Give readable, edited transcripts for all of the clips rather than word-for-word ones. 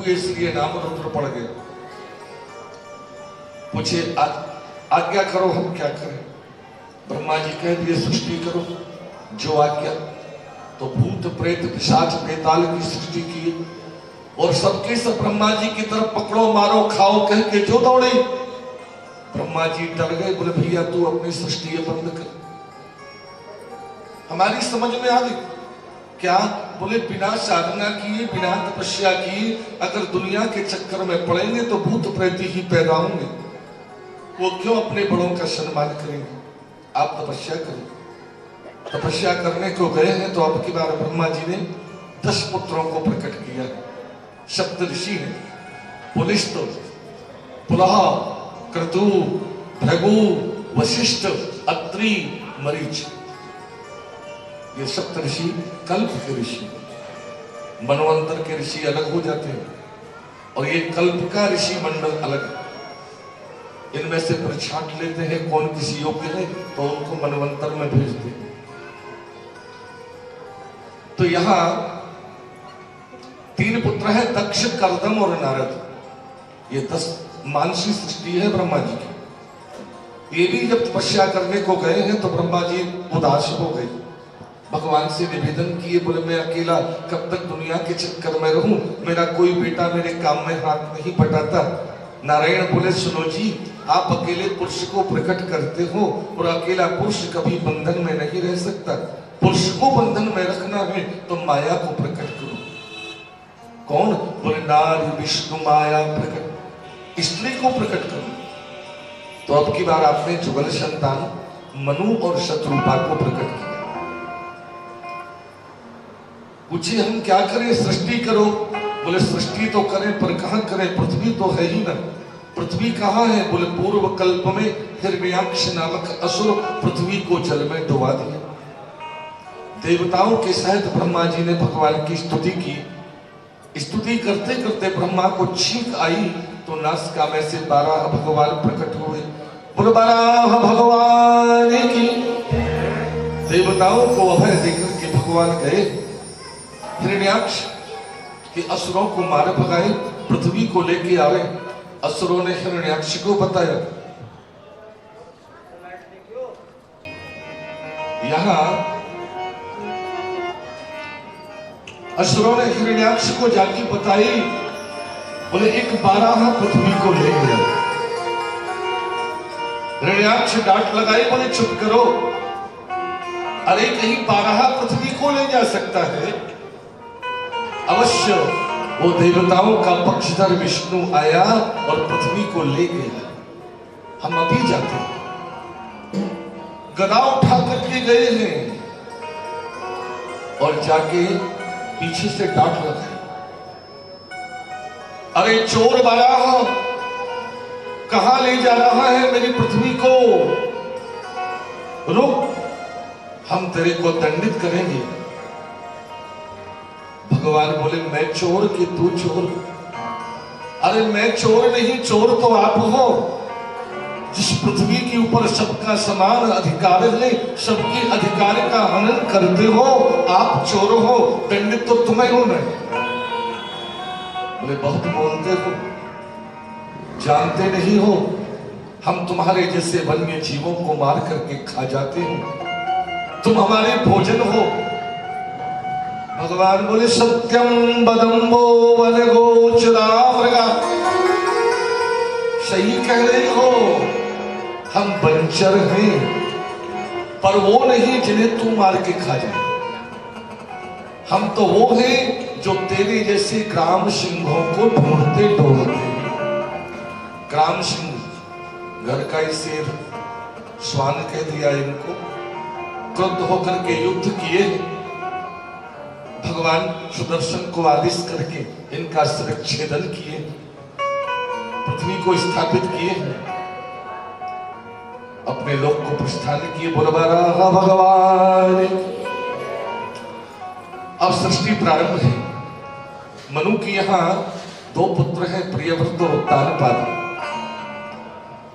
होंगे इसलिए नाम रुद्र पड़ गए। पूछे आज्ञा करो हम क्या करें। ब्रह्मा जी कह दिए सृष्टि करो जो आज्ञा। तो भूत प्रेत पिशाच बेताल की सृष्टि की और सबके सब ब्रह्मा जी की तरफ पकड़ो मारो खाओ कह के जो दौड़े। ब्रह्मा जी डर गए, बोले भैया तू अपनी सृष्टि बंद कर। हमारी समझ में आ गई क्या? बोले बिना साधना किए बिना तपस्या किए अगर दुनिया के चक्कर में पड़ेंगे तो भूत प्रेत ही पैदा होंगे, वो क्यों अपने बड़ों का सम्मान करेंगे? आप तपस्या करें। तपस्या करने को गए हैं तो अब की बार ब्रह्मा जी ने 10 पुत्रों को प्रकट किया। सप्त ऋषि हैं, पुलिस्त, पुलह, क्रतु, भृगु, वशिष्ठ, अत्रि, मरीच। ये सप्त ऋषि कल्प के ऋषि, मनवंतर के ऋषि अलग हो जाते हैं और ये कल्प का ऋषि मंडल अलग। इनमें से फिर छांट लेते हैं कौन किसी योग्य है तो उनको मनवंतर में भेजते हैं। तो यहां 3 पुत्र हैं, दक्ष, कर्दम और नारद। ये 10 मानसी सृष्टि है ब्रह्मा जी की। ये भी जब तपस्या करने को गए हैं तो ब्रह्मा जी उदास हो गए, भगवान से निवेदन किए, बोले मैं अकेला कब तक दुनिया के चक्कर में रहूं, मेरा कोई बेटा मेरे काम में हाथ नहीं बटाता। नारायण बोले सुनो जी, आप अकेले पुरुष को प्रकट करते हो और अकेला पुरुष कभी बंधन में नहीं रह सकता। पुरुष को बंधन में रखना है तो माया को प्रकट करो। कौन? बोले नारी विष्णु माया प्रकट, स्त्री को प्रकट करो। तो अब की बार आपने जुगल संतान मनु और शत्रुपा को प्रकट किया। पूछे हम क्या करें? सृष्टि करो। बोले सृष्टि तो करें पर कहां करें, पृथ्वी तो है ही ना। पृथ्वी कहां है? बोले पूर्व कल्प में हिरण्याक्ष नामक असुर पृथ्वी को जल में डुबा दिया। देवताओं के सहित ब्रह्मा जी ने भगवान की स्तुति की। स्तुति करते करते ब्रह्मा को छींक आई तो नासिका में से 12 भगवान प्रकट हुए। बोले 12 भगवान की। देवताओं को अभय देकर के भगवान गए, हिरण्याक्ष के असुरों को मार भगाए, पृथ्वी को लेके आए। असुरों ने हिरण्याक्ष को बताया। यहां असुरों ने हिरण्याक्ष को जाके बताई, बोले एक 12 पृथ्वी को ले गया। हिरण्याक्ष डांट लगाई, बोले चुप करो, अरे कहीं 12 पृथ्वी को ले जा सकता है? अवश्य वो देवताओं का पक्षधर विष्णु आया और पृथ्वी को ले गया। हम अभी जाते हैं। गदा उठा करके गए हैं और जाके पीछे से डांट लगाई, अरे चोर बाराह कहां ले जा रहा है मेरी पृथ्वी को? रुक, हम तेरे को दंडित करेंगे। भगवान बोले मैं चोर कि तू चोर? अरे मैं चोर नहीं, चोर तो आप हो। जिस पृथ्वी के ऊपर सबका समान अधिकार है, सबके अधिकार का हनन करते हो, आप चोर हो, दंडित तो तुम्हें होना है। बोले बहुत बोलते हो, जानते नहीं हो हम तुम्हारे जैसे वन्य जीवों को मार करके खा जाते हैं, तुम हमारे भोजन हो। भगवान बोले सत्यम बदम्बो वन गोचरा मृगा। सही कह रहे हो, हम बंचर हैं पर वो नहीं जिन्हें तू मार के खा जाए। हम तो वो हैं जो तेरे जैसे ग्राम सिंहों को ढूंढते ढूंढते। ग्राम सिंह घर का ही शेर, श्वान कह दिया इनको। क्रुद्ध होकर के युद्ध किए, भगवान सुदर्शन को आदेश करके इनका शिरच्छेदन किए, पृथ्वी को स्थापित किए, अपने लोक को प्रस्थान किए। बोल बाराह भगवान। अब सृष्टि प्रारंभ है। मनु की यहां 2 पुत्र हैं, प्रियव्रत और उत्तानपाद।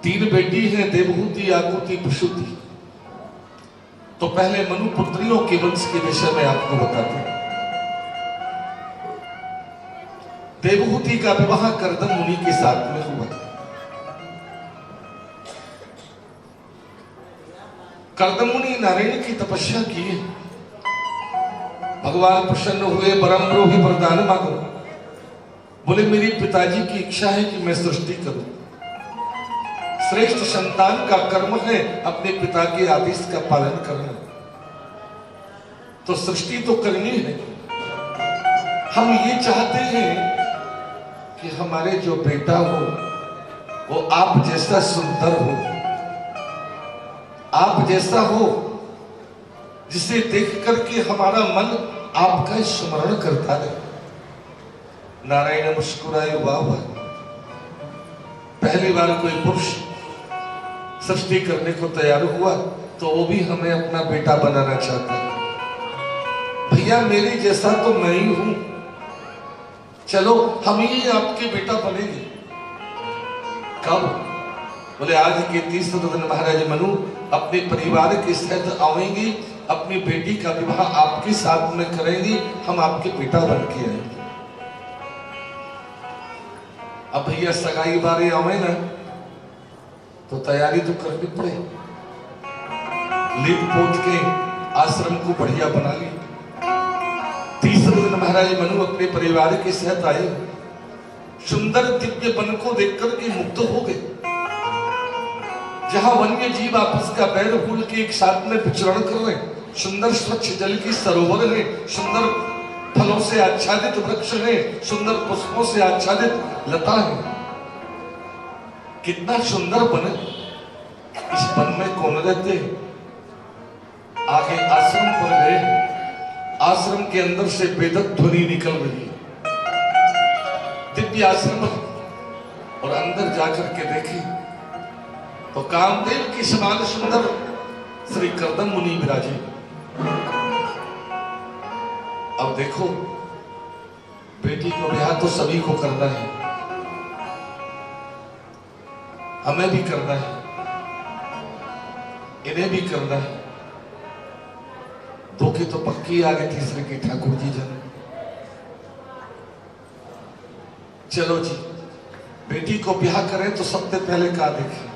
3 बेटी हैं, देवहूति, आकुति, प्रसूति। तो पहले मनु पुत्रियों के वंश के विषय में आपको बताते हैं। देवहूति का विवाह कर्दम मुनि के साथ में हुआ। कर्दम मुनि नारायण की तपस्या की, भगवान प्रसन्न हुए, बरम्बरो ही वरदान मांगो। बोले मेरी पिताजी की इच्छा है कि मैं सृष्टि करूं। श्रेष्ठ संतान का कर्म है अपने पिता के आदेश का पालन करना, तो सृष्टि तो करनी है। हम ये चाहते हैं कि हमारे जो बेटा हो वो आप जैसा सुंदर हो, आप जैसा हो जिसे देख करके हमारा मन आपका स्मरण करता है। नारायण मुस्कुराए, वाह वाह, पहली बार कोई पुरुष सृष्टि करने को तैयार हुआ तो वो भी हमें अपना बेटा बनाना चाहता है। भैया मेरी जैसा तो मैं ही हूं, चलो हम ही आपके बेटा बनेंगे। कब? बोले आज के तीसरे दिन महाराज मनु अपने परिवार के साथ आएंगे, अपनी बेटी का विवाह आपके साथ में करेंगे, हम आपके बेटा बन के आएंगे। अब भैया सगाई बारे आवे ना तो तैयारी तो करनी पड़े। लिप पोत के आश्रम को बढ़िया बना ली। तीसरे दिन महाराज मनु अपने परिवार के साथ आए। सुंदर दिव्य वन को देख करके मुग्ध हो गए, जहां वन्य जीव आपस का बैर फूल के एक साथ में विचरण कर रहे हैं। सुंदर स्वच्छ जल की सरोवर है, सुंदर फलों से आच्छादित वृक्ष है, सुंदर पुष्पों से आच्छादित लता है। कितना सुंदर वन। इस वन में कौन रहते? आगे आश्रम पर गए। आश्रम के अंदर से वेदक ध्वनि निकल रही है, दिव्य आश्रम। और अंदर जाकर के देखे तो कामदेव की समान सुंदर श्री कर्दम मुनि विराजे। अब देखो, बेटी को ब्याह तो सभी को करना है, हमें भी करना है, इन्हें भी करना है। दो की तो पक्की आगे, तीसरे की ठाकुर जी जन। चलो जी, बेटी को ब्याह करें तो सबसे पहले क्या देखें?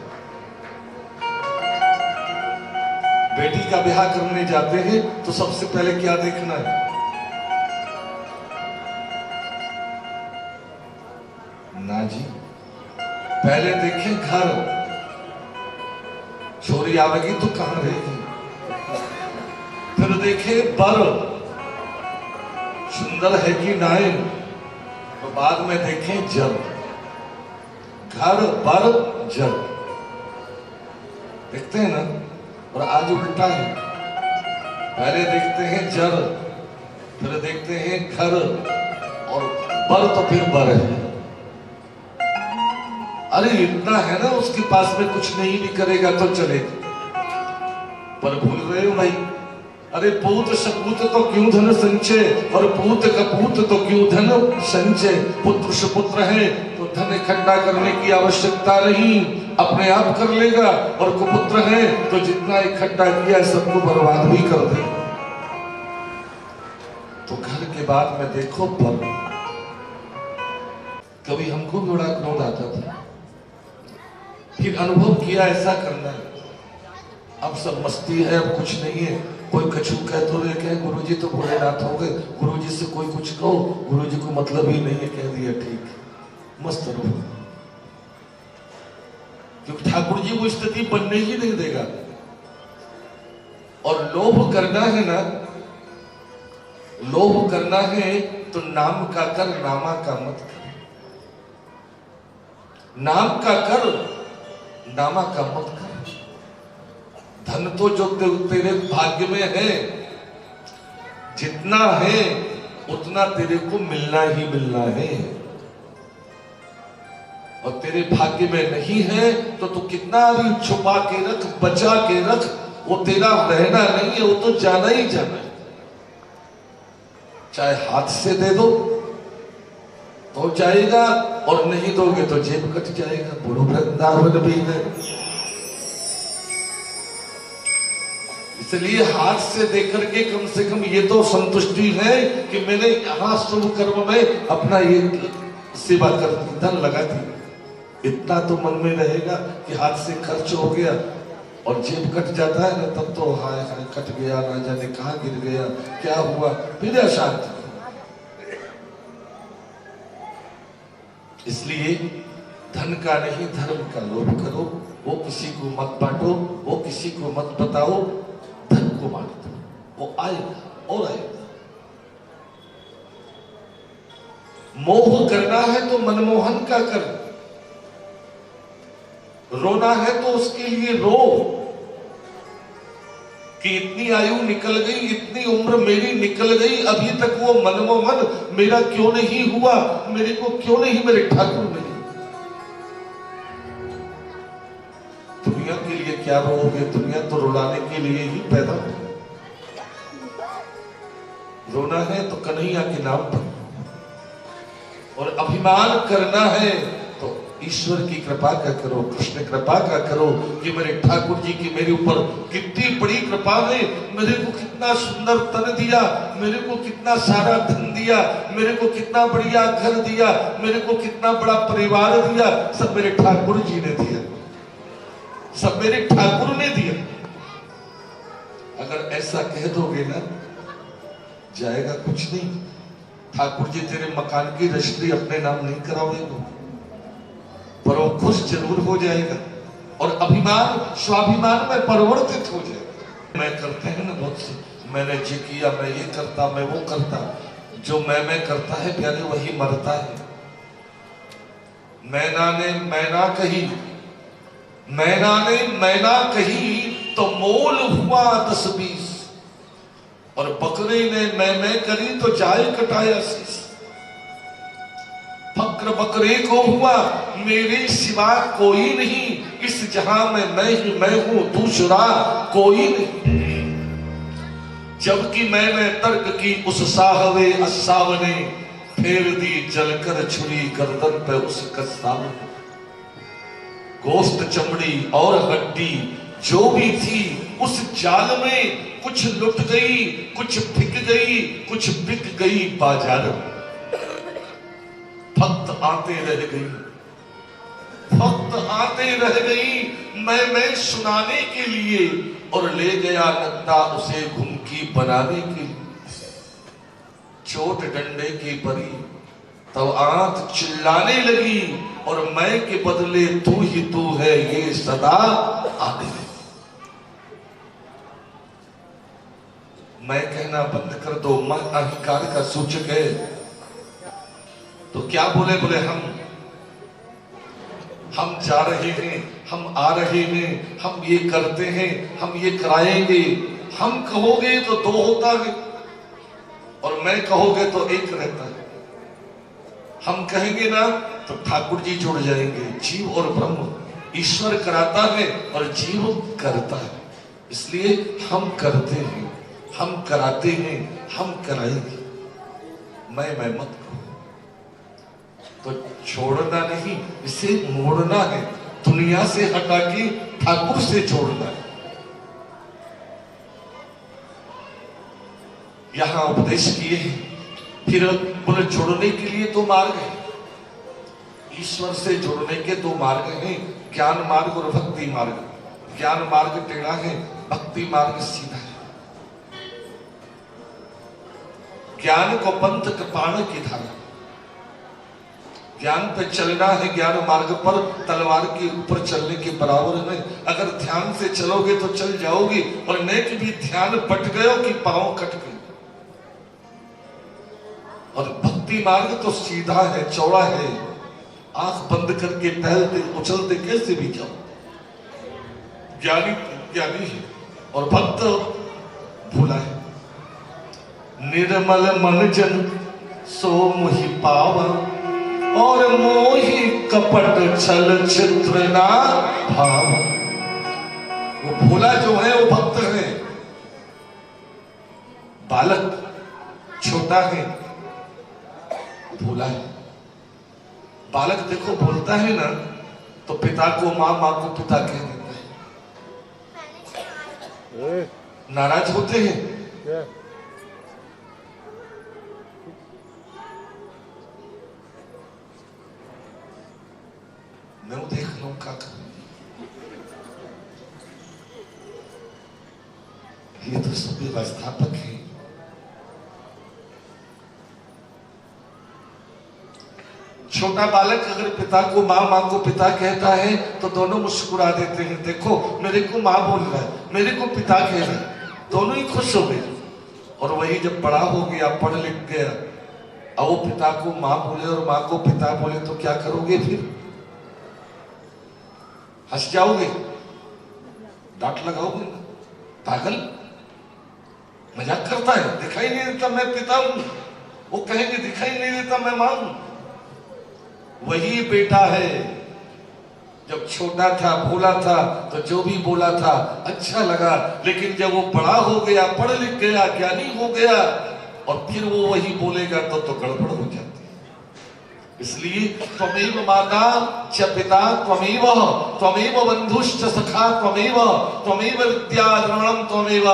बेटी का ब्याह करने जाते हैं तो सबसे पहले क्या देखना है? ना जी, पहले देखें घर। छोरी आवेगी तो कहां रहेगी। फिर देखे बर सुंदर है कि नाय, तो बाद में देखें जल। घर बर जल देखते हैं ना। और आज उल्टा है, पहले देखते हैं जल, फिर देखते हैं घर, और बर तो फिर बर है। अरे इतना है ना, उसके पास में कुछ नहीं भी करेगा तो चलेगा। पर भूल रहे हो भाई, अरे पूत सपूत तो क्यों धन संचय, और पूत कपूत तो क्यों धन संचय। पुत्र सुपुत्र है तो धन इकट्ठा करने की आवश्यकता नहीं, अपने आप कर लेगा। और कुपुत्र है तो जितना इकट्ठा किया सबको बर्बाद भी कर दे। तो घर के बाद में देखो पर, कभी हमको भी बड़ा क्रोध आता था, फिर अनुभव किया ऐसा करना है। अब सब मस्ती है, अब कुछ नहीं है। कोई कछु कह तो रहे, कहे गुरुजी तो भोलेनाथ हो गए, गुरुजी से कोई कुछ कहो, गुरुजी को मतलब ही नहीं है, कह दिया ठीक, मस्त रहो। क्योंकि ठाकुर जी वो स्थिति बनने ही नहीं देगा। और लोभ करना है ना, लोभ करना है तो नाम का कर, नामा का मत कर। नाम का कर, नामा का मत कर। धन तो जो तेरे भाग्य में है, जितना है उतना तेरे को मिलना ही मिलना है। और तेरे भाग्य में नहीं है तो तू कितना भी छुपा के रख, बचा के रख, वो तेरा रहना नहीं है, वो तो जाना ही जाना है। चाहे हाथ से दे दो तो जाएगा, और नहीं दोगे तो जेब कट जाएगा। बुढ़ो वृंदावन भी है, इसलिए हाथ से देकर के कम से कम ये तो संतुष्टि है कि मैंने यहां शुभ कर्म में अपना ये सेवा करती, धन लगाती, इतना तो मन में रहेगा कि हाथ से खर्च हो गया और जेब कट जाता है ना, तब तो हाय हाय कट गया, ना जाने कहाँ गिर गया, क्या हुआ, फिर अशांत। इसलिए धन का नहीं धर्म का लोभ करो, वो किसी को मत बांटो, वो किसी को मत बताओ, धन को बांट दो, वो आएगा और आएगा। मोह करना है तो मनमोहन का कर, रोना है तो उसके लिए रो कि इतनी आयु निकल गई, इतनी उम्र मेरी निकल गई, अभी तक वो मनमोहन मेरा क्यों नहीं हुआ, मेरे को क्यों नहीं मेरे ठाकुर मिले। दुनिया के लिए क्या रोओगे, दुनिया तो रुलाने के लिए ही पैदा हो। रोना है तो कन्हैया के नाम पर, और अभिमान करना है तो ईश्वर की कृपा का करो, कृष्ण कृपा का करो कि मेरे ठाकुर जी की मेरे ऊपर कितनी बड़ी कृपा है, मेरे को कितना सुंदर तन दिया, मेरे को कितना सारा धन दिया, मेरे को कितना बढ़िया घर दिया, मेरे को कितना बड़ा परिवार दिया, सब मेरे ठाकुर जी ने दिया, सब मेरे ठाकुर ने दिया। अगर ऐसा कह दोगे ना, जाएगा कुछ नहीं। ठाकुर जी तेरे मकान की रजिस्ट्री अपने नाम नहीं करावेंगे, पर वो खुश जरूर हो जाएगा और अभिमान स्वाभिमान में परिवर्तित हो जाएगा। मैं करते हैं ना बहुत से, मैंने ये किया, मैं ये करता, मैं वो करता, जो मैं करता है प्यारे वही मरता है। मैना ने मैना कही, मैना ने मैना कही तो मोल हुआ 10-20, और बकरे ने मैं करी तो जाए कटाया शीश। फक्र बकरे को हुआ मेरे सिवा कोई नहीं, इस जहां में मैं ही मैं हूं, दूसरा कोई नहीं। जबकि मैंने तर्क की उस साहवे असाव ने, फेर दी जलकर छुरी गर्दन पे उस कसाव ने। गोश्त चमड़ी और हड्डी जो भी थी उस जाल में, कुछ लुट गई, कुछ बिक गई, कुछ बिक गई बाजार में। भक्त आते रह गई, भक्त आते रह गई, मैं सुनाने के लिए, और ले गया नंदा उसे घुमकी बनाने के लिए। चोट डंडे की परी तब आंत चिल्लाने लगी, और मैं के बदले तू ही तू है ये सदा आने लगी। मैं कहना बंद कर दो, मैं अहंकार का सूचक है। तो क्या बोले, बोले हम जा रहे हैं, हम आ रहे हैं, हम ये करते हैं, हम ये कराएंगे। हम कहोगे तो 2 होता है, और मैं कहोगे तो 1 रहता है। हम कहेंगे ना तो ठाकुर जी जुड़ जाएंगे। जीव और ब्रह्म, ईश्वर कराता है और जीव करता है। इसलिए हम करते हैं, हम कराते हैं, हम कराएंगे। मैं मत करो, तो छोड़ना नहीं, इसे मोड़ना है, दुनिया से हटा के ठाकुर से जोड़ना है। यहां उपदेश किए, फिर बोले जोड़ने के लिए 2 मार्ग है। ईश्वर से जुड़ने के 2 मार्ग हैं, ज्ञान मार्ग और भक्ति मार्ग। ज्ञान मार्ग टेढ़ा है, भक्ति मार्ग सीधा है। ज्ञान को पंथ कृपाण की धारा, ज्ञान पे चलना है, ज्ञान मार्ग पर तलवार के ऊपर चलने के बराबर है। अगर ध्यान से चलोगे तो चल जाओगे, और नेक भी ध्यान बट गयो कि पांव कट गए। और भक्ति मार्ग तो सीधा है, चौड़ा है, आंख बंद करके टहलते उछलते कैसे भी जाओ। ज्ञानी ज्ञानी है और भक्त भूला है। निर्मल मन जन सो मोहि पावा, और मोहि कपट छल चित्र ना भाव। वो भोला जो है वो भक्त है। बालक छोटा है, भोला है। बालक देखो बोलता है ना तो पिता को माँ, माँ को पिता कह देता है। नाराज होते हैं, मैं देख लूं क्या करूं। ये तो सब व्यवस्थापक है। छोटा बालक अगर पिता को माँ, माँ को पिता कहता है तो दोनों मुस्कुरा देते हैं, देखो मेरे को माँ बोल रहा है, मेरे को पिता कह रहा है, दोनों ही खुश हो गए। और वही जब बड़ा हो गया, पढ़ लिख गया, अब वो पिता को माँ बोले और माँ को पिता बोले तो क्या करोगे फिर? हंस जाओगे, डांट लगाओगे, पागल मजाक करता है, दिखाई नहीं देता मैं पिता हूं। वो कहेंगे दिखाई नहीं देता मैं मां हूं। वही बेटा है, जब छोटा था भोला था तो जो भी बोला था अच्छा लगा, लेकिन जब वो बड़ा हो गया, पढ़ लिख गया, ज्ञानी हो गया, और फिर वो वही बोलेगा तो गड़बड़ हो जाती है। इसलिए त्वमेव माता च पिता त्वमेव, त्वमेव बंधुश्च सखा त्वमेव, त्वमेव विद्या द्रविणम त्वमेव,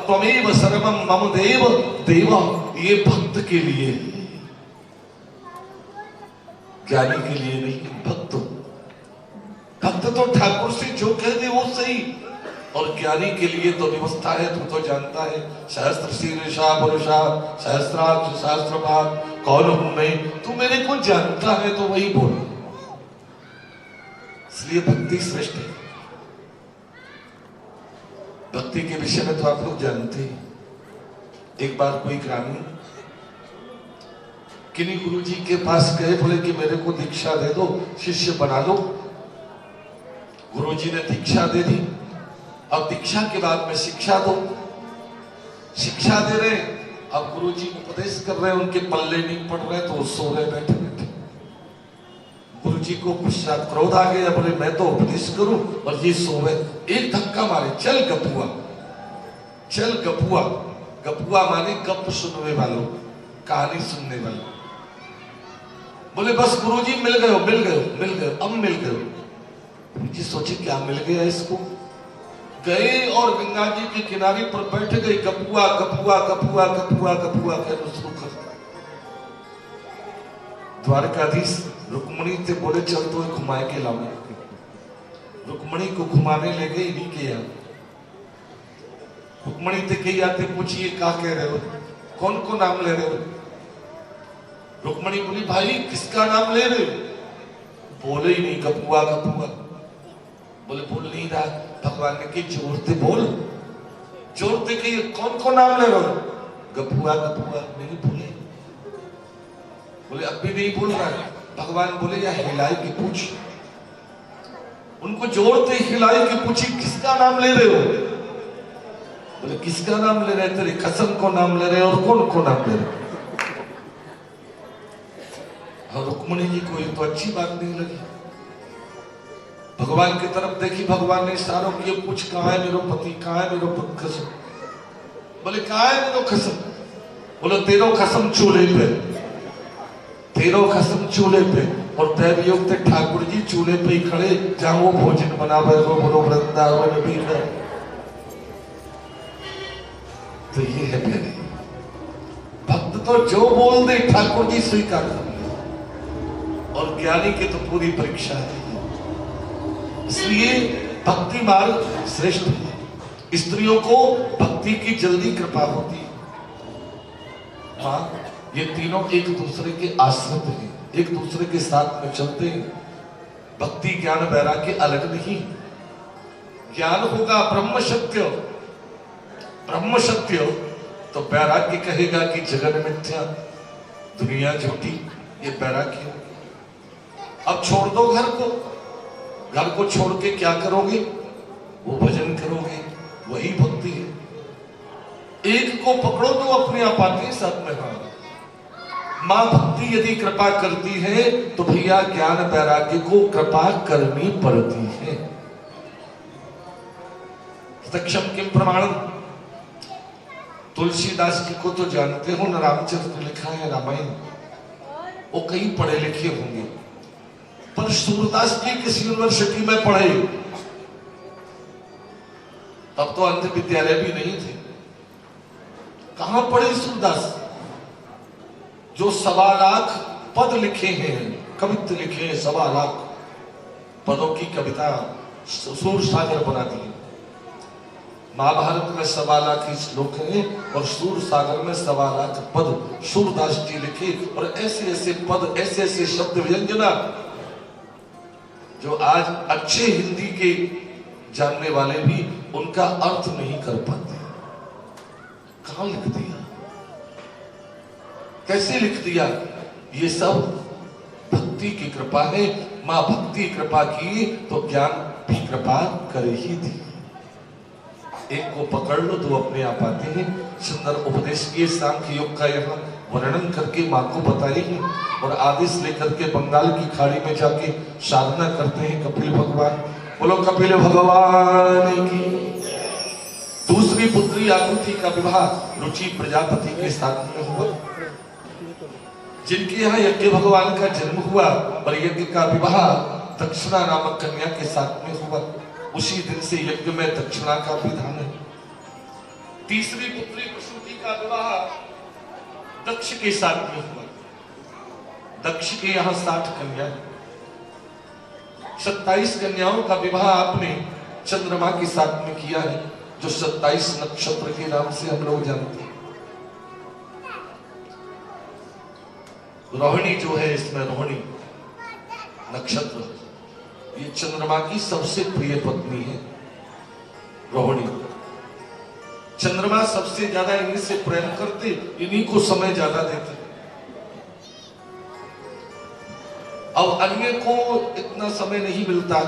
त्वमेव सर्वम मम देव देव। ये भक्त के लिए, ज्ञानी के लिए नहीं। भक्त भक्त तो ठाकुर से जो कह दे वो सही, और ज्ञानी के लिए तो व्यवस्था है, तू तो जानता है। सहस्त्र शीर्षा पुरुषा सहस्त्राक्ष सहस्त्रपाद, कौन हूं मैं, तू मेरे को जानता है तो वही बोल। इसलिए भक्ति श्रेष्ठ है। भक्ति के विषय में तो आप लोग जानते हैं। एक बार कोई ग्रामीण किन्हीं गुरु जी के पास गए, बोले कि मेरे को दीक्षा दे दो, शिष्य बना लो। गुरु जी ने दीक्षा दे दी। अब दीक्षा के बाद में शिक्षा दो, शिक्षा दे रहे। अब गुरु जी उपदेश कर रहे हैं, उनके पल्ले नहीं पड़ रहे तो वो सो रहे बैठे बैठे। गुरु जी को गुस्सा क्रोध आ गया, बोले मैं तो उपदेश करूं और ये सो रहे। एक धक्का मारे, चल गपुआ, चल गपुआ। गपुआ माने गप सुनने वालों, कहानी सुनने वालों। बोले बस गुरु जी मिल गए, मिल गए, मिल गए, अब मिल गए। गुरु जी सोचे क्या मिल गया इसको। गए और गंगा जी के किनारे पर बैठ गए। गपुआ गपुआ गपुआ गपुआ गपुआ कहना शुरू कर। द्वारकाधीश रुक्मणी से बोले चल तो घुमाए के लाओ। रुक्मणी को घुमाने ले गई, नहीं किया। रुक्मणी से कही आते पूछिए क्या कह रहे हो, कौन को नाम ले रहे हो। रुक्मणी बोली भाई किसका नाम ले रहे हो। बोले ही नहीं, गपुआ गपुआ। बोले बोल नहीं रहा। भगवान ने की जोरते बोल, जोरते कही कौन को नाम ले रहे हो। गपुआ गपुआ नहीं बोले। बोले अब भी नहीं बोल रहा है। भगवान बोले या हिलाई की पूछ। उनको जोड़ते हिलाई की पूछी किसका नाम ले रहे हो। बोले किसका नाम ले रहे, तेरे कसम को नाम ले रहे और कौन को नाम ले रहे। और रुक्मणी जी को ये तो अच्छी बात नहीं लगी। भगवान की तरफ देखी, भगवान ने इशारों किए, पूछ कहाँ है मेरो पति, कहाँ है मेरो कसम। बोले कहाँ है मेरो कसम। बोले तेरो कसम चूल्हे पे, तेरो कसम चूल्हे पे। और दैवयोग थे ठाकुर जी चूल्हे पे ही खड़े जहां वो भोजन बना बोलो वृंदावन भी है। तो ये है प्यारे भक्त, तो जो बोल दे ठाकुर जी स्वीकार कर। और ज्ञानी की तो पूरी परीक्षा है। इसलिए भक्ति मार्ग श्रेष्ठ है। स्त्रियों को भक्ति की जल्दी कृपा होती है। हाँ, ये तीनों एक दूसरे के आश्रित हैं, एक दूसरे के साथ में चलते हैं। भक्ति ज्ञान वैराग्य अलग नहीं। ज्ञान होगा ब्रह्म सत्य, ब्रह्म सत्य, तो वैराग्य कहेगा कि जगत मिथ्या, दुनिया झूठी, ये वैराग्य। अब छोड़ दो घर को, घर को छोड़ के क्या करोगे, वो भजन करोगे, वही भक्ति है। एक को पकड़ो तो अपने आप आती है सब में। हाँ, मां भक्ति यदि कृपा करती है तो भैया ज्ञान वैराग्य को कृपा करनी पड़ती है। सक्षम किम प्रमाणम। तुलसीदास जी को तो जानते हो ना, रामचरित लिखा है रामायण, वो कई पढ़े लिखे होंगे, पर सूरदास जी किस यूनिवर्सिटी में पढ़े, तब तो अंध विद्यालय भी नहीं थे। कहां पढ़े सूरदास, जो 1.25 लाख पद लिखे हैं, कवित्व लिखे हैं 1.25 लाख, पदों की कविता सूर सागर बना दी। महाभारत में 1.25 लाख श्लोक हैं और सूर सागर में 1.25 लाख पद सूरदास जी लिखे, और ऐसे ऐसे पद, ऐसे ऐसे शब्द व्यंजना जो आज अच्छे हिंदी के जानने वाले भी उनका अर्थ नहीं कर पाते। कहां लिख दिया, कैसे लिख दिया? ये सब भक्ति की कृपा है। मां भक्ति कृपा की तो ज्ञान भी कृपा कर ही दी। एक को पकड़ लो तो अपने आप आते हैं। सुंदर उपदेश किए सांख्य योग का यहाँ वर्णन करके मां को बताएंगे, और आदेश लेकर के बंगाल की खाड़ी में जाके साधना करते हैं कपिल भगवान। बोलो कपिल भगवान की। दूसरी पुत्री आकृति का विवाह रुचि प्रजापति के साथ में हुआ, जिनके यहाँ यज्ञ भगवान का जन्म हुआ, और यज्ञ का विवाह दक्षिणा नामक कन्या के साथ में हुआ। उसी दिन से यज्ञ में दक्षिणा का विधान है। तीसरी पुत्री प्रसूति का विवाह दक्ष के साथ में हुआ। दक्ष के यहाँ 60 कन्या, 27 कन्याओं का विवाह आपने चंद्रमा के साथ में किया है, जो 27 नक्षत्र के नाम से हम लोग जानते हैं। रोहिणी जो है, इसमें रोहिणी नक्षत्र, ये चंद्रमा की सबसे प्रिय पत्नी है रोहिणी। चंद्रमा सबसे ज्यादा इन्हीं से प्रेम करते, इन्हीं को समय ज्यादा देते। अब अन्य को इतना समय नहीं मिलता,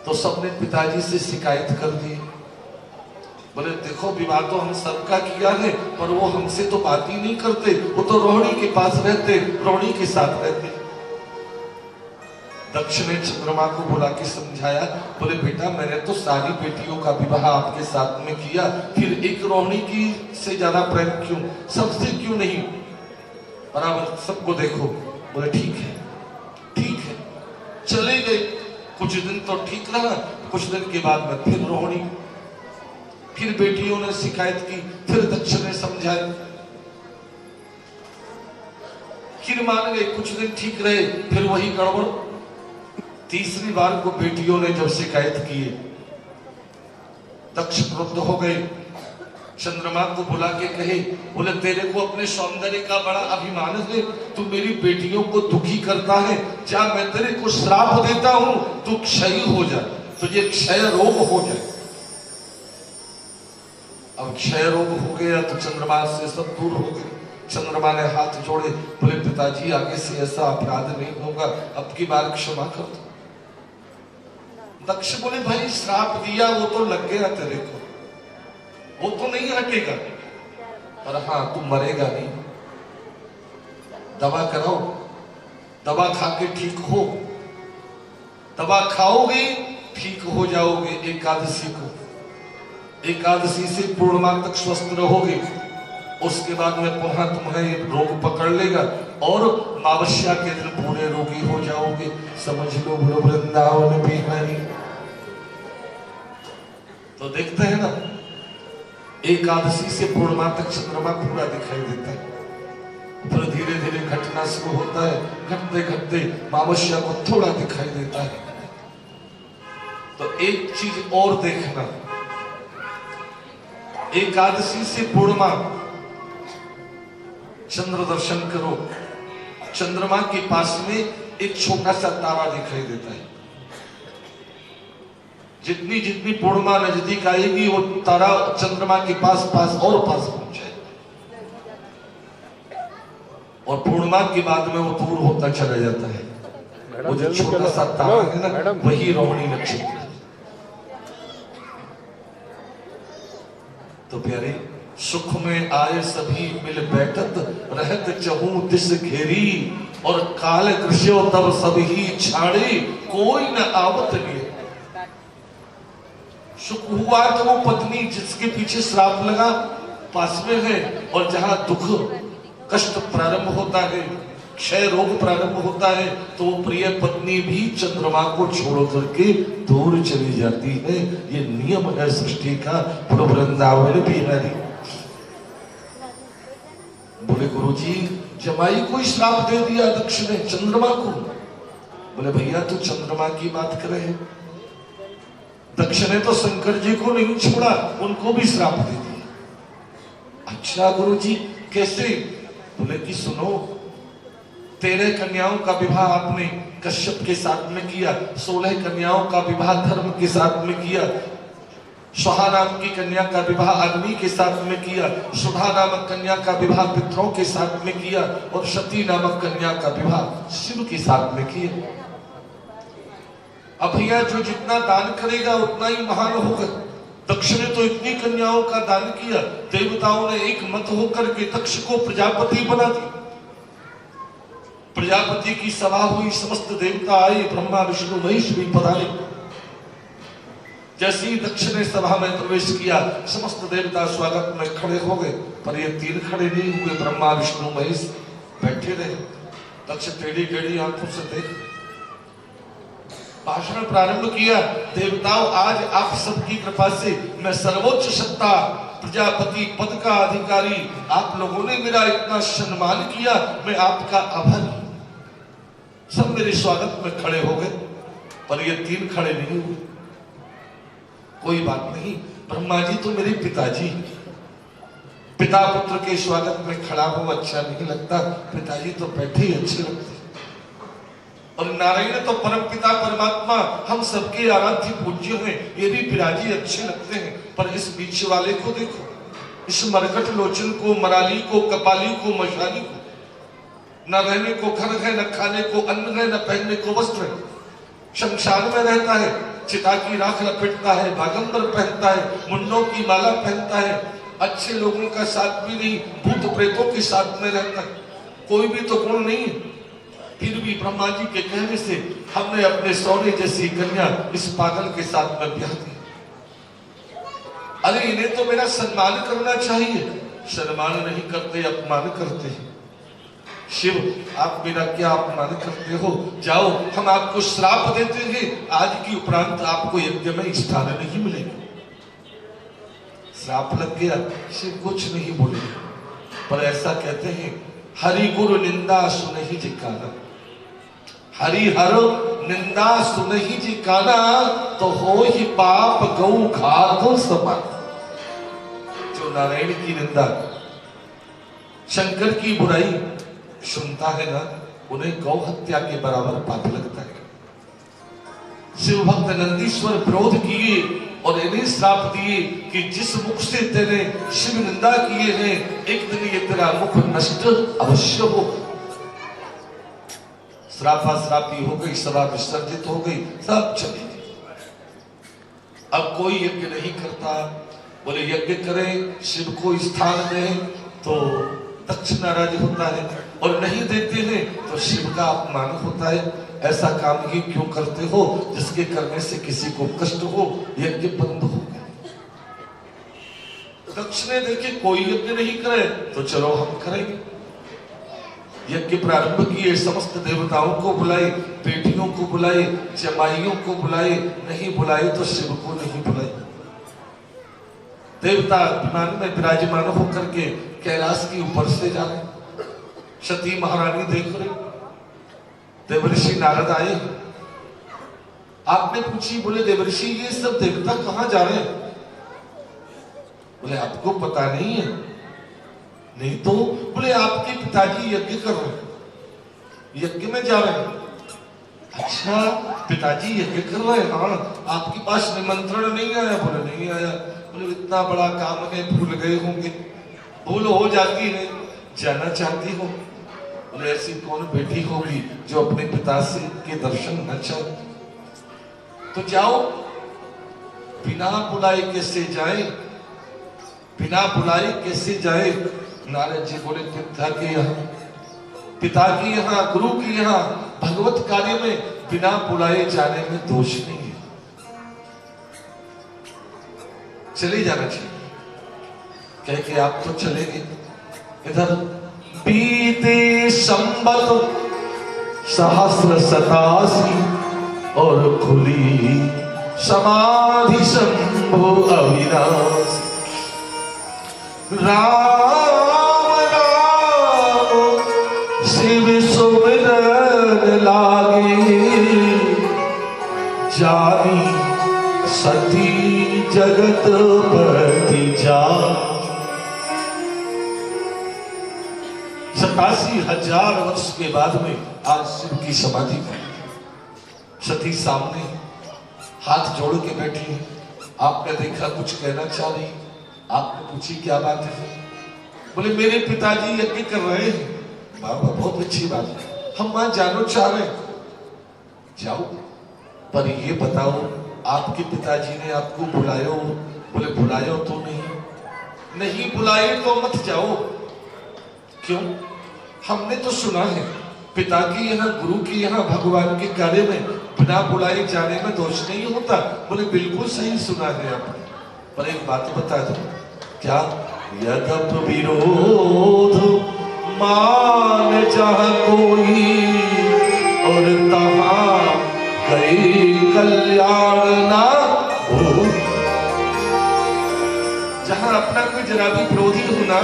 तो सबने पिताजी से शिकायत कर दी। बोले देखो विवाह तो हम सबका किया है, पर वो हमसे तो बात ही नहीं करते, वो तो रोहिणी के पास रहते, रोहिणी के साथ रहते। दक्ष ने चंद्रमा को बुला के समझाया, बोले बेटा मैंने तो सारी बेटियों का विवाह आपके साथ में किया, फिर एक रोहिणी की से ज्यादा प्रेम क्यों, सबसे क्यों नहीं, बराबर सबको देखो। बोले ठीक है ठीक है। चले गए, कुछ दिन तो ठीक रहा, कुछ दिन के बाद में फिर रोहिणी, फिर बेटियों ने शिकायत की, फिर दक्ष ने समझाया, फिर मान गए, कुछ दिन ठीक रहे, फिर वही गड़बड़। तीसरी बार को बेटियों ने जब शिकायत की, दक्ष क्रुद्ध हो गए, चंद्रमा को बुला के कहे, बोले तेरे को अपने सौंदर्य का बड़ा अभिमान है, तू मेरी बेटियों को दुखी करता है, क्या मैं तेरे को श्राप देता हूं, तू क्षय हो जा, तुझे क्षय रोग हो जाए। अब क्षय रोग हो गया तो चंद्रमा से सब दूर हो गए। चंद्रमा ने हाथ जोड़े, बोले पिताजी आगे से ऐसा अपराध नहीं होगा, अब की बार क्षमा कर दो। दक्ष बोले भाई श्राप दिया वो तो लग गया तेरे को, वो तो नहीं हटेगा, पर हाँ तू मरेगा नहीं। दवा कराओ, दवा खा के ठीक हो, दवा खाओगे ठीक हो जाओगे। एकादशी को, एकादशी से पूर्णिमा तक स्वस्थ रहोगे, उसके बाद में पुनः तुम्हें रोग पकड़ लेगा और अमावस्या के दिन पूरे रोगी हो जाओगे। समझ लो बोलो वृंदावन बिहारी। तो देखते हैं ना, एकादशी से पूर्णिमा तक चंद्रमा पूरा दिखाई देता है, फिर धीरे धीरे घटना शुरू होता है, घटते घटते अमावस्या को थोड़ा दिखाई देता है। तो एक चीज और देखना, एकादशी से पूर्णिमा चंद्र दर्शन करो, चंद्रमा के पास में एक छोटा सा तारा दिखाई देता है। जितनी जितनी पूर्णिमा नजदीक आएगी वो तारा चंद्रमा के पास पास और पास पहुंचे, और पूर्णिमा के बाद में वो दूर होता चला जाता है। वो जो छोटा सा तारा है ना, वही रोहिणी नक्षत्र है। तो प्यारे, सुख में आए सभी मिल बैठत, रहत चहु दिस घेरी, और काल कृष्यो तब सब ही छाड़ी, कोई न आवत लिए। सुख हुआ तो वो पत्नी जिसके पीछे श्राप लगा पास में है, और जहां दुख कष्ट प्रारंभ होता है, क्षय रोग प्रारंभ होता है, तो वो प्रिय पत्नी भी चंद्रमा को छोड़ करके दूर चली जाती है। ये नियम है सृष्टि का। प्रभु वृंदावन बिहारी। बोले गुरुजी, जमाई को श्राप दे दिया दक्ष ने चंद्रमा को, बोले भैया तू चंद्रमा की बात करे। दक्ष ने तो शंकर जी को नहीं छोड़ा, उनको भी श्राप दे दिया। अच्छा गुरु जी कैसे? बोले कि सुनो, 13 कन्याओं का विवाह आपने कश्यप के साथ में किया, 16 कन्याओं का विवाह धर्म के साथ में किया, स्वाहा नाम की कन्या का विवाह अग्नि के साथ में किया, सुधा नामक कन्या का विवाह पितरों के साथ में किया, और सती नामक कन्या का विवाह शिव के साथ में किया। अब भैया जो जितना दान करेगा उतना ही महान होगा। दक्ष ने तो इतनी कन्याओं का दान किया, देवताओं ने एक मत होकर के दक्ष को प्रजापति बना दिया। प्रजापति की सभा हुई, समस्त देवता आए, ब्रह्मा विष्णु महेश भी पधारे। जैसे ही दक्ष ने सभा में प्रवेश किया, समस्त देवता स्वागत में खड़े हो गए, पर ये 3 खड़े नहीं हुए, ब्रह्मा विष्णु महेश बैठे रहे। दक्ष टेढ़ी टेढ़ी आंखों से देख भाषण प्रारंभ किया। देवताओं, आज आप सबकी कृपा से मैं सर्वोच्च सत्ता प्रजापति पद का अधिकारी, आप लोगों ने मेरा इतना सम्मान किया, मैं आपका आभारी। सब मेरे स्वागत में खड़े हो गए, पर ये 3 खड़े नहीं हुए। कोई बात नहीं, ब्रह्मा जी तो मेरे पिताजी, पिता पुत्र के स्वागत में खड़ा हो अच्छा नहीं लगता, पिताजी तो बैठे ही अच्छे लगते। और नारायण तो परम पिता परमात्मा हम सबके आराध्य पूज्य हैं, ये भी पिताजी अच्छे लगते हैं। पर इस बीच वाले को देखो, इस मरकट लोचन को, मराली को, कपाली को, मशाली को, न रहने को घर है, न खाने को अन्न है, न पहनने को वस्त्र है, शमशान में रहता है, चिता की राख लपेटता है, बागंबर पहनता है, मुंडों की माला पहनता है, अच्छे लोगों का साथ भी नहीं, भूत प्रेतों के साथ में रहता है, कोई भी तो गुण नहीं है। फिर भी ब्रह्मा जी के कहने से हमने अपने सोने जैसी कन्या इस पागल के साथ में ब्याह दी। अरे इन्हें तो मेरा सम्मान करना चाहिए, सम्मान नहीं करते, अपमान करते हैं। शिव, आप मेरा क्या अपमान करते हो? जाओ, हम आपको श्राप देते हैं, आज की उपरांत आपको यज्ञ में स्थान नहीं मिलेगा। श्राप लग गया, शिव कुछ नहीं बोले, पर ऐसा कहते हैं, हरि गुरु निंदा सुनहि जी काना, हरि हर निंदा सुनहि जी काना, तो हो ही पाप गौ घात समान। जो नारायण की निंदा, शंकर की बुराई सुनता है ना, उन्हें गौ हत्या के बराबर पाप लगता है। शिव भक्त नंदीश्वर विरोध किए और इन्हें श्राप दिए कि जिस मुख से तेरे शिव निंदा किए हैं, एक दिन ये तेरा मुख नष्ट अवश्य हो। श्रापा श्रापी हो गई, सभा विसर्जित हो गई, सब चले गए। अब कोई यज्ञ नहीं करता। बोले यज्ञ करें, शिव को स्थान दें तो दक्ष नाराज होता है, और नहीं देते हैं तो शिव का अपमान होता है। ऐसा काम ही क्यों करते हो जिसके करने से किसी को कष्ट हो? यज्ञ बंद हो गया। दक्ष ने देखे कोई यज्ञ नहीं करे तो चलो हम करेंगे। यज्ञ प्रारंभ किए, समस्त देवताओं को बुलाए, बेटियों को बुलाए, जमाइयों को बुलाए, नहीं बुलाए तो शिव को नहीं बुलाए। देवता विमान में विराजमान होकर के कैलाश के ऊपर से जा रहे, सती महारानी देख रहे, देवर्षि नारद आए। आपने पूछी, बोले देवर्षि ये सब देवता कहाँ जा रहे हैं? बोले आपको पता नहीं है? नहीं तो। बोले आपके पिताजी यज्ञ कर रहे हैं, यज्ञ में जा रहे हैं। अच्छा, पिताजी यज्ञ कर रहे हैं? हाँ। आपके पास निमंत्रण नहीं आया? बोले नहीं आया। बोले इतना बड़ा काम है, भूल गए होंगे। भूल हो जाती है, जाना चाहती हो? बोले ऐसी कौन बेटी होगी जो अपने पिता से के दर्शन न चाहे? तो जाओ, बिना बुलाए कैसे जाए? बिना बुलाए कैसे जाए? नारद जी बोले पिता के यहाँ, पिता के यहाँ, गुरु के यहाँ भगवत कार्य में बिना बुलाए जाने में दोष नहीं है, चले जाना चाहिए। कह के आप तो चले गए। इधर बीते संबत सहस्र 87 और खुली समाधि शंभु अविनाश। राम राम शिव सुमिरन लागे, जानी सती जगत पति जा। 87,000 वर्ष के बाद में आज शिव की समाधि पर सती सामने हाथ जोड़ के बैठी है। आपने देखा, कुछ कहना चाह रही, आपने पूछी क्या बात है? बोले मेरे पिताजी यज्ञ कर रहे हैं। बाबा बहुत अच्छी बात है, हम वहां जानो चाह रहे हैं। जाओ, पर ये बताओ आपके पिताजी ने आपको बुलायो? बोले बुलायो तो नहीं बुलाए तो मत जाओ। क्यों? हमने तो सुना है पिता की यहाँ, गुरु की यहाँ, भगवान के कार्य में बिना बुलाए जाने में दोष नहीं होता। बोले बिल्कुल सही सुना है आपने, पर एक बात बता दो, क्या? यद्यप विरोध मान जहाँ कोई और तहाँ कई कल्याण ना हो। जहां अपना कोई जरा भी विरोधी होना,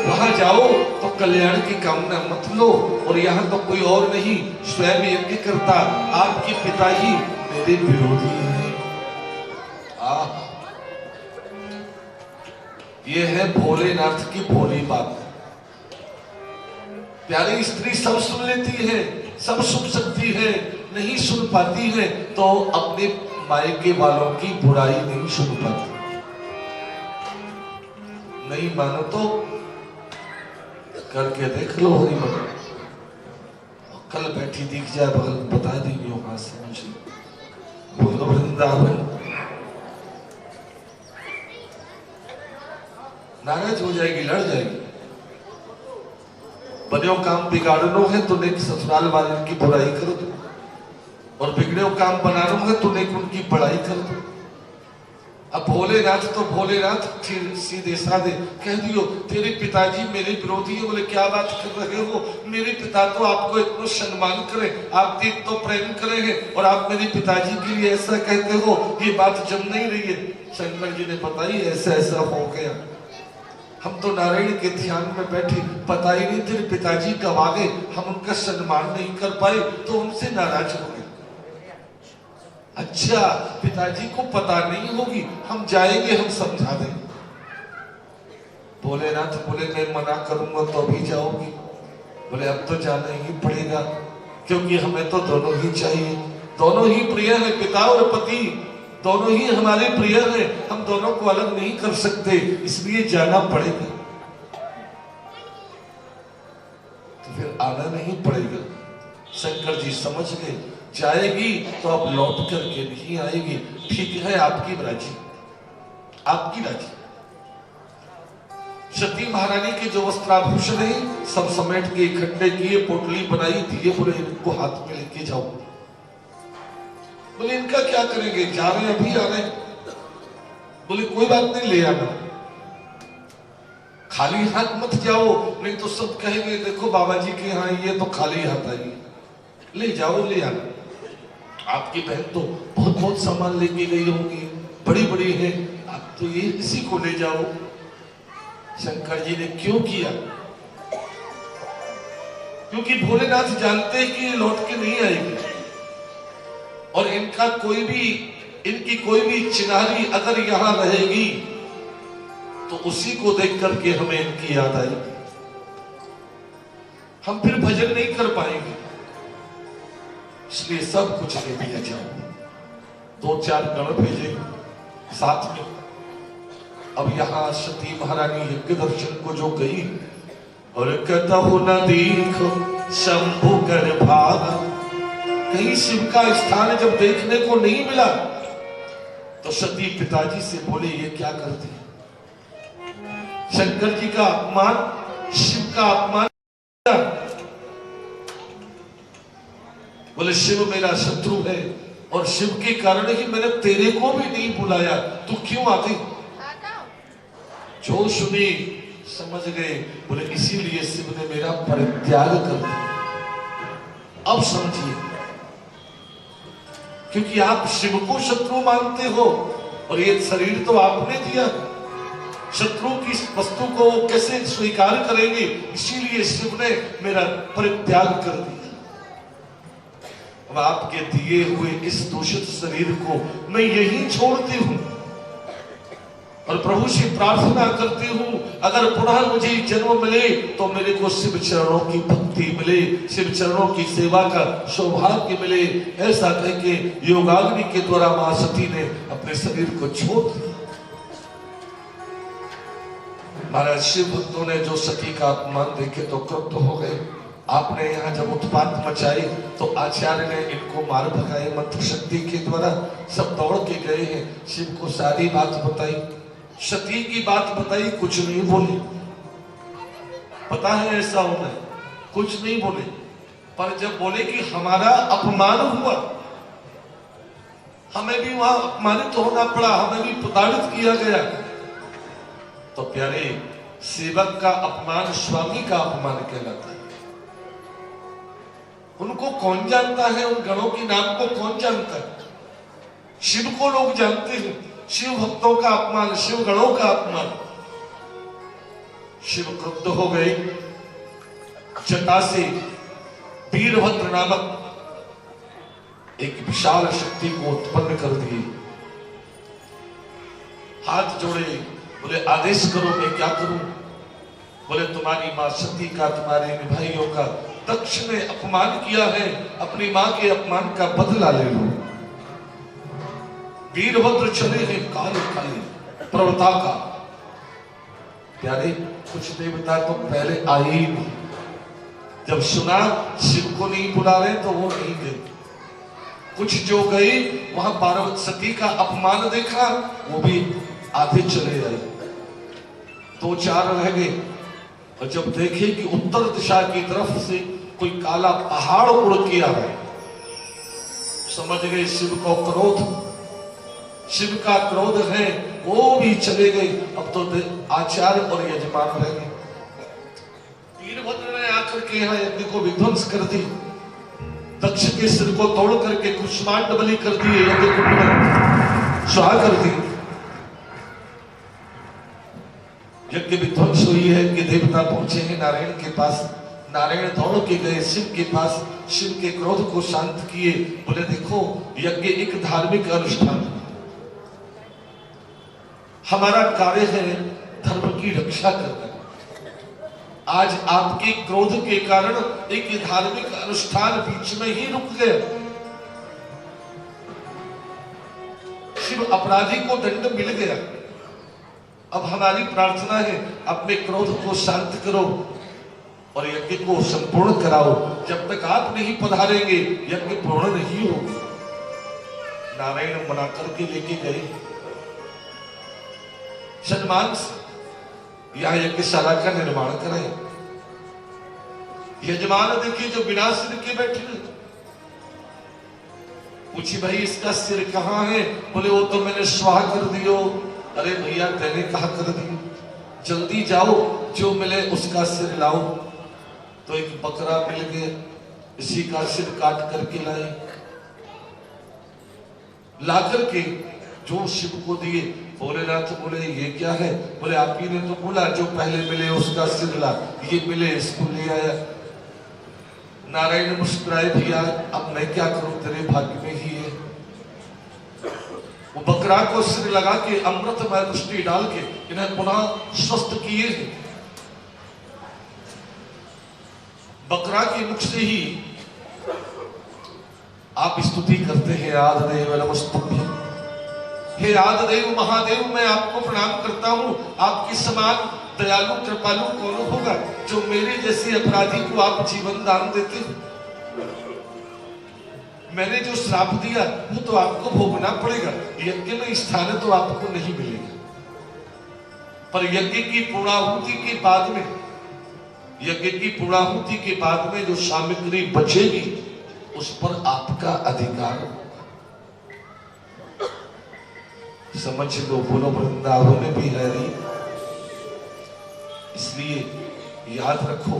वहां जाओ तो कल्याण की कामना मत लो। और यहाँ तो कोई और नहीं, स्वयं यज्ञ करता आपके पिताजी मेरे विरोधी हैं। ये है भोलेनाथ की भोली बात। प्यारी स्त्री सब सुन लेती है, सब सुन सकती है, नहीं सुन पाती है तो अपने मायके वालों की बुराई नहीं सुन पाती। नहीं मानो तो करके देख लो हरी मत। कल बैठी दिख जाए बगल में, बता देंगे वहां से मुझे, बोलो वृंदावन। नाराज हो जाएगी, लड़ जाएगी। बने काम बिगाड़नो है तो नेक ससुराल वाले की बुराई कर दो, और बिगड़े काम बनाना है तो नेक उनकी बड़ाई कर दो। अब भोलेनाथ तो भोलेनाथ, सीधे साधे कह दियो तेरे पिताजी मेरे विरोधी है। बोले क्या बात कर रहे हो? मेरे पिता तो आपको इतना सम्मान करें, आपसे तो प्रेम करे हैं, और आप मेरे पिताजी के लिए ऐसा कहते हो, ये बात जम नहीं रही है। शंकर जी ने बताई ऐसा ऐसा हो गया। हम तो नारायण के ध्यान में बैठे, पता ही नहीं तेरे पिताजी कब आ गए, हम उनका सम्मान नहीं कर पाए तो उनसे नाराज हो गए। अच्छा, पिताजी को पता नहीं होगी, हम जाएंगे, हम समझा देंगे। भोलेनाथ बोले मैं मना करूंगा तो भी जाओगी? बोले अब तो जाना ही पड़ेगा, क्योंकि हमें तो दोनों ही चाहिए, दोनों ही प्रिय है, पिता और पति दोनों ही हमारे प्रिय हैं, हम दोनों को अलग नहीं कर सकते, इसलिए जाना पड़ेगा। तो फिर आना नहीं पड़ेगा। शंकर जी समझ गए, जाएगी तो अब लौट करके नहीं आएगी। ठीक है, आपकी राजी, आपकी राजी। सती महारानी के जो वस्त्राभूषण है सब समेट के इकट्ठे किए, पोटली बनाई, दिए, बोले इनको हाथ में लेके जाओ। बोले इनका क्या करेंगे? जा रहे हैं, अभी आ रहे हैं। बोले कोई बात नहीं, ले आना, खाली हाथ मत जाओ, नहीं तो सब कहेंगे देखो बाबा जी के यहाँ ये तो खाली हाथ आई। ले जाओ, ले आना। आपकी बहन तो बहुत बहुत सामान लेके गई होगी, बड़ी बड़ी है, आप तो ये इसी को ले जाओ। शंकर जी ने क्यों किया? क्योंकि भोलेनाथ जानते हैं कि ये लौट के नहीं आएगी, और इनका कोई भी, इनकी कोई भी चिन्हारी अगर यहां रहेगी तो उसी को देख करके हमें इनकी याद आएगी, हम फिर भजन नहीं कर पाएंगे। इसलिए सब कुछ ले दिया जाओ। 2-4 गण भेजे साथ में। अब यहां सती महारानी यज्ञ दर्शन को जो गई, और कतहु न देखो शंभु कर भागा। कहीं शिव का स्थान जब देखने को नहीं मिला तो सती पिताजी से बोले ये क्या करते हैं? शंकर जी का अपमान, शिव का अपमान। बोले शिव मेरा शत्रु है, और शिव के कारण ही मैंने तेरे को भी नहीं बुलाया, तू क्यों आ गई? जो सुनी समझ गए, बोले इसीलिए शिव ने मेरा परित्याग कर दिया। अब समझिए, क्योंकि आप शिव को शत्रु मानते हो, और ये शरीर तो आपने दिया, शत्रु की वस्तु को कैसे स्वीकार करेंगे? इसीलिए शिव ने मेरा परित्याग कर दिया। अब आपके दिए हुए इस दूषित शरीर को मैं यही छोड़ती हूं और प्रभु से प्रार्थना करती हूं, अगर पुनः मुझे जन्म मिले तो मेरे को शिव चरणों की भक्ति मिले, शिव चरणों की सेवा का सौभाग्य मिले। ऐसा कह के योगाग्नि के द्वारा मां सती ने अपने शरीर को छोड़ दिया। महाराज शिव भक्तों ने जो सती का अपमान देखे तो क्रुद्ध हो गए। आपने यहाँ जब उत्पात मचाई तो आचार्य ने इनको मार भगाए मंत्र शक्ति के द्वारा। सब दौड़ के गए हैं, शिव को सारी बात बताई, सती की बात बताई, कुछ नहीं बोले। पता है ऐसा होना है, कुछ नहीं बोले। पर जब बोले कि हमारा अपमान हुआ, हमें भी वहां अपमानित होना पड़ा, हमें भी प्रताड़ित किया गया, तो प्यारे सेवक का अपमान स्वामी का अपमान कहलाता है। उनको कौन जानता है, उन गणों के नाम को कौन जानता है? शिव को लोग जानते हैं। शिव भक्तों का अपमान, शिव गणों का अपमान। शिव क्रुद्ध हो गए, जटा से वीरभद्र नामक एक विशाल शक्ति को उत्पन्न कर दिए। हाथ जोड़े, बोले आदेश करो, मैं क्या करूं? बोले तुम्हारी मां सती का, तुम्हारे भाइयों का दक्ष ने अपमान किया है, अपनी मां के अपमान का बदला ले लो। वीरभद्र चले हैं काले काले पर्वता का। प्यारे कुछ देवता तो पहले आए ही नहीं, जब सुना शिव को नहीं बुला रहे तो वो नहीं गए। कुछ जो गए वहां पार्वती सती का अपमान देखा, वो भी आधे चले आए, 2-4 रह गए। और जब देखे कि उत्तर दिशा की तरफ से कोई काला पहाड़ उड़ के आ रहा है, समझ गए शिव को क्रोध, शिव का क्रोध है, वो भी चले गए। अब तो आचार्य और यजमान रह गए। वीरभद्र ने आकर के यहाँ यज्ञ को विध्वंस कर दी, दक्ष के सिर को तोड़ करके कुष्मांड बलि कर दिए, यज्ञ कुंड में स्वाहा कर दी। यज्ञ विध्वंस हुई है कि देवता पहुंचे हैं नारायण के पास। नारायण दौड़ के गए शिव के पास, शिव के क्रोध को शांत किए। बोले देखो, यज्ञ एक धार्मिक अनुष्ठान, हमारा कार्य है धर्म की रक्षा करना। आज आपके क्रोध के कारण एक धार्मिक अनुष्ठान बीच में ही रुक गया। शिव अपराधी को दंड मिल गया। अब हमारी प्रार्थना है, अपने क्रोध को शांत करो और यज्ञ को संपूर्ण कराओ। जब तक आप नहीं पधारेंगे यज्ञ पूर्ण नहीं होगा। नारायण मना करके लेके गए सम्मान से, यहां यज्ञशाला का निर्माण कराए। यजमान देखिए जो बिना सिर के बैठे, पूछी भाई इसका सिर कहाँ है? बोले वो तो मैंने स्वाहा कर दियो। अरे भैया तेने कहा कर दी, जल्दी जाओ जो मिले उसका सिर लाओ। तो एक बकरा मिल गया, इसी का सिर काट करके लाए, ला करके जो शिव को दिए। भोलेनाथ बोले ये क्या है? बोले आप ही ने तो बोला जो पहले मिले उसका सिर ला, ये मिले इसको ले आया। नारायण मुस्कुराए, भैया अब मैं क्या करूं, तेरे भाग्य में ही है। वो बकरा को सिर लगा के अमृतमय दृष्टि डाल के इन्हें पुनः स्वस्थ किए। बकरा के मुख से ही आप स्तुति करते हैं, आदिदेव नमस्तुभ्यं। हे आदिदेव महादेव, मैं आपको प्रणाम करता हूं। आपके समान दयालु कृपालु कौन होगा जो मेरे जैसे अपराधी को आप जीवन दान देते हो? मैंने जो श्राप दिया वो तो आपको भोगना पड़ेगा। यज्ञ में स्थान तो आपको नहीं मिलेगा, पर यज्ञ की पूर्णाहुति के बाद में, यज्ञ की पूर्णाहुति के बाद में जो सामग्री बचेगी उस पर आपका अधिकार। समझ लो, बोलो वृंदावन में भी है नहीं। इसलिए याद रखो,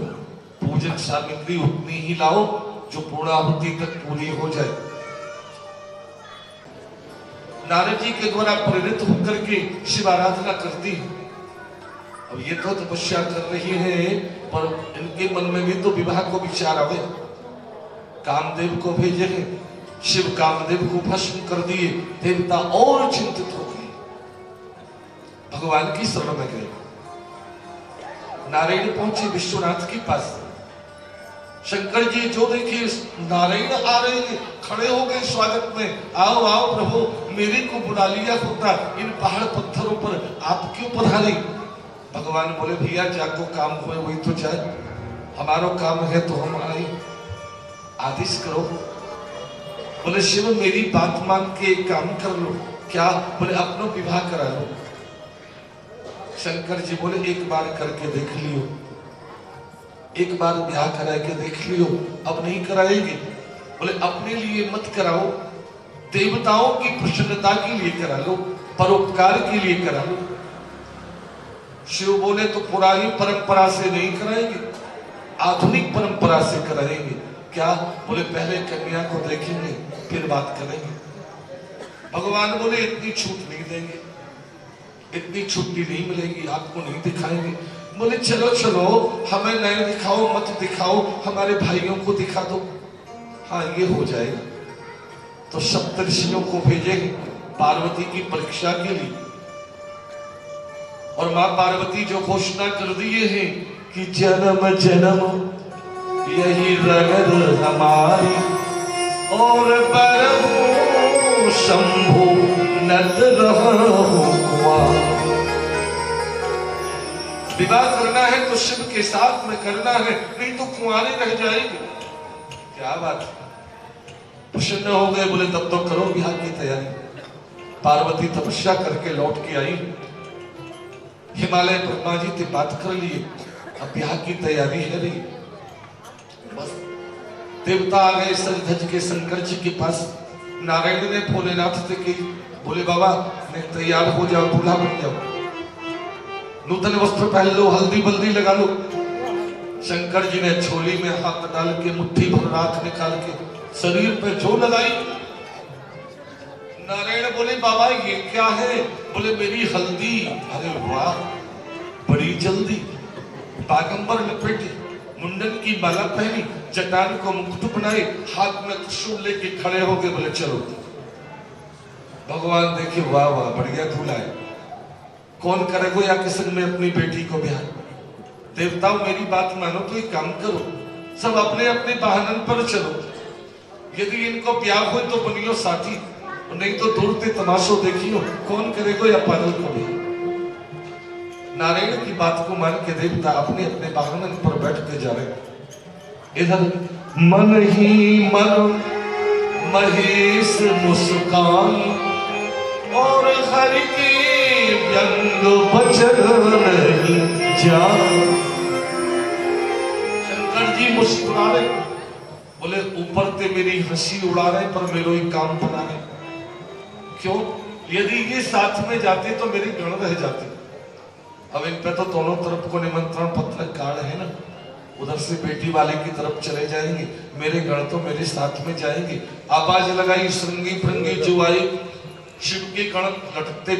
पूजन सामग्री उतनी ही लाओ जो पूर्णाहुति तक पूरी हो जाए। नारद जी के द्वारा प्रेरित होकर के शिव आराधना करती है। अब ये तो तपस्या कर रही है, पर इनके मन में भी तो विवाह को विचार आवे। कामदेव को भेजे हैं, शिव कामदेव को भस्म कर दिए। देवता और चिंतित हो गए, भगवान की शरण में गए। नारायण पहुंचे विश्वनाथ के पास। शंकर जी जो देखिए नारायण आ रहे हैं, खड़े हो गए स्वागत में। आओ आओ प्रभु, मेरे को बुला लिया होता, इन पहाड़ पत्थरों पर आप क्यों पधारे? भगवान बोले भैया जाको काम हुए वही तो जाए, हमारो काम है तो हम आए, आदेश करो। बोले शिव मेरी बात मान के एक काम कर लो। क्या? बोले अपनो विवाह करा लो। शंकर जी बोले एक बार करके देख लियो, एक बार ब्याह करा के देख लियो, अब नहीं कराएंगे। बोले अपने लिए मत कराओ, देवताओं की प्रसन्नता के लिए करा लो, परोपकार के लिए करा लो। शिव बोले तो पुरानी परंपरा से नहीं कराएंगे, आधुनिक परंपरा से कराएंगे। क्या? बोले पहले कन्या को देखेंगे फिर बात करेंगे। भगवान बोले इतनी छूट नहीं देंगे, इतनी छुट्टी नहीं मिलेगी, आपको नहीं दिखाएंगे। बोले चलो चलो, हमें नहीं दिखाओ, मत दिखाओ, हमारे भाइयों को दिखा दो। हाँ ये हो जाएगा। तो सप्तर्षियों को भेजेंगे पार्वती की परीक्षा के लिए। और मां पार्वती जो घोषणा कर दिए हैं कि जन्म जन्म यही रगड़ हमारी, और परमो शंभु नत रहो कुंवार। विवाह करना है तो शिव के साथ में करना है, नहीं तो कुंवारे रह जाएंगे। क्या बात? प्रसन्न हो गए, बोले तब तो करो विवाह की तैयारी। पार्वती तपस्या करके लौट के आई, हिमालय ब्रह्मा जी से बात कर लिए, अब ब्याह की तैयारी है रही। बस देवता आ गए सज धज के शंकर जी के पास। नारायण ने भोलेनाथ से की, बोले बाबा मैं तैयार हो जाओ, दूल्हा बन जाओ, नूतन वस्त्र पहन लो, हल्दी बल्दी लगा लो। शंकर जी ने झोली में हाथ डाल के मुट्ठी भर राख निकाल के शरीर पे जो लगाई। नारायण बोले बाबा ये क्या है? बोले मेरी हल्दी। अरे वाह, बड़ी जल्दी। बागंबर लपेटे, मुंडन की माला पहनी, जटान को मुकुट बनाए, हाथ में त्रिशूल लेके खड़े हो गए। बोले चलो। भगवान देखे वाह वाह बढ़िया दूल्हा है, कौन करेगा या किसी में अपनी बेटी को ब्याह? देवताओं मेरी बात मानो तो एक काम करो, सब अपने अपने वाहन पर चलो। यदि इनको ब्याह हो तो बनियो साथी, नहीं तो दूर से तमाशो देखियो, कौन करेगा या पागल को भी। नारायण की बात को मान के देवता अपने अपने वाहन पर बैठ के जा रहे। इधर मन ही मन महेश मुस्कान, और हरि के व्यंग बचन नहीं जान। शंकर जी मुस्कुरा रहे, बोले ऊपर से मेरी हंसी उड़ा रहे पर मेरे ही काम बना रहे। क्यों? यदि ये साथ में जाते तो मेरे गण रह जाते। अब इन पे तो दोनों तरफ को निमंत्रण पत्र कार्ड है ना, उधर से बेटी वाले की तरफ चले जाएंगे, मेरे गण तो मेरे साथ में जाएंगे। आवाज लगाई श्रृंगी भृंगी जुआई, शिव के गण लटकते